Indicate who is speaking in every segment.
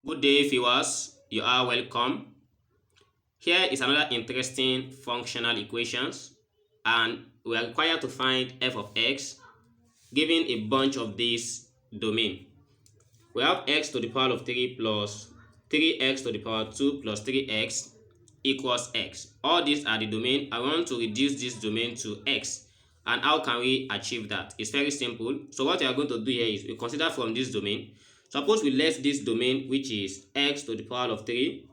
Speaker 1: Good day, viewers. You are welcome. Here is another interesting functional equations, and we are required to find f of x given a bunch of this domain. We have x to the power of 3 plus 3x to the power 2 plus 3x equals x. All these are the domain. I want to reduce this domain to x. And how can we achieve that? It's very simple. So what we are going to do here is we consider from this domain. Suppose we let this domain, which is x to the power of 3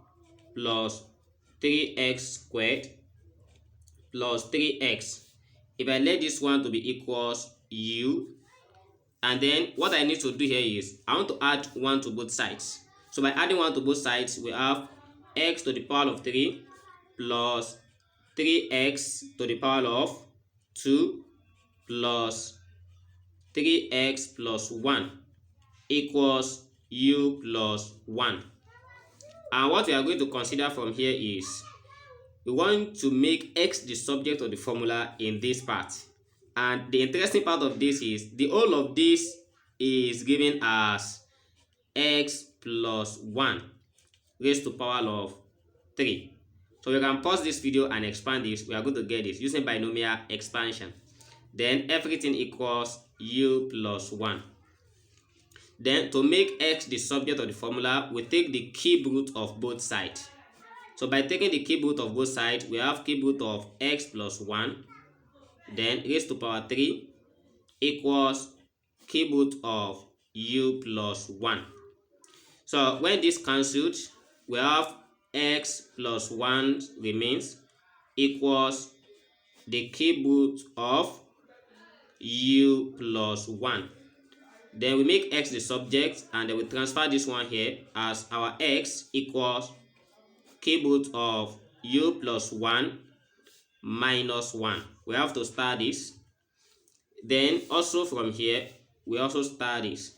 Speaker 1: plus 3x squared plus 3x. If I let this one to be equals u, and then what I need to do here is I want to add 1 to both sides. So by adding 1 to both sides, we have x to the power of 3 plus 3x to the power of 2 plus 3x plus 1 equals u plus 1. And what we are going to consider from here is we want to make x the subject of the formula in this part. And the interesting part of this is the whole of this is given as x plus 1 raised to power of 3. So we can pause this video and expand this. We are going to get this using binomial expansion. Then everything equals u plus 1. Then to make x the subject of the formula, we take the cube root of both sides. So by taking the cube root of both sides, we have cube root of x plus 1, then raised to power 3 equals cube root of u plus 1. So when this cancelled, we have x plus 1 remains equals the cube root of u plus 1. Then we make x the subject, and then we transfer this one here as our x equals cube root of u plus 1 minus 1. We have to start this. Then also from here, we also start this.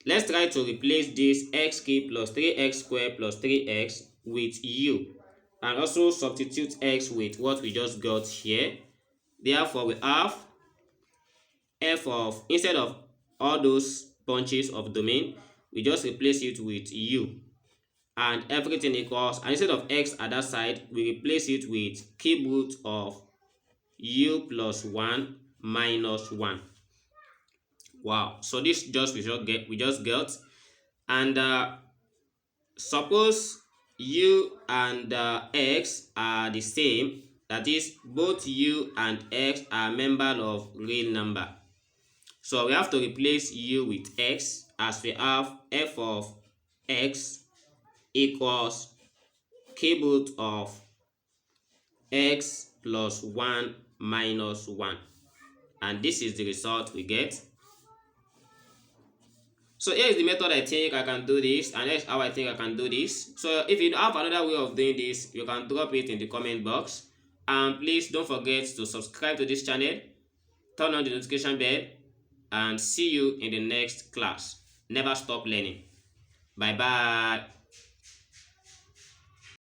Speaker 1: Let's try to replace this x cubed plus 3x squared plus 3x with u, and also substitute x with what we just got here. Therefore, we have f of, instead of all those bunches of domain, we just replace it with u, and everything equals, and instead of x at that side, we replace it with cube root of u plus 1 minus 1. Wow, so this we just got, and suppose u and x are the same, that is, both u and x are members of real number. So we have to replace u with x, as we have f of x equals cube root of x plus 1 minus 1. And this is the result we get. So here is the method I think I can do this, and here's how I think I can do this. So if you have another way of doing this, you can drop it in the comment box. And please don't forget to subscribe to this channel, turn on the notification bell, and see you in the next class. Never stop learning. Bye bye.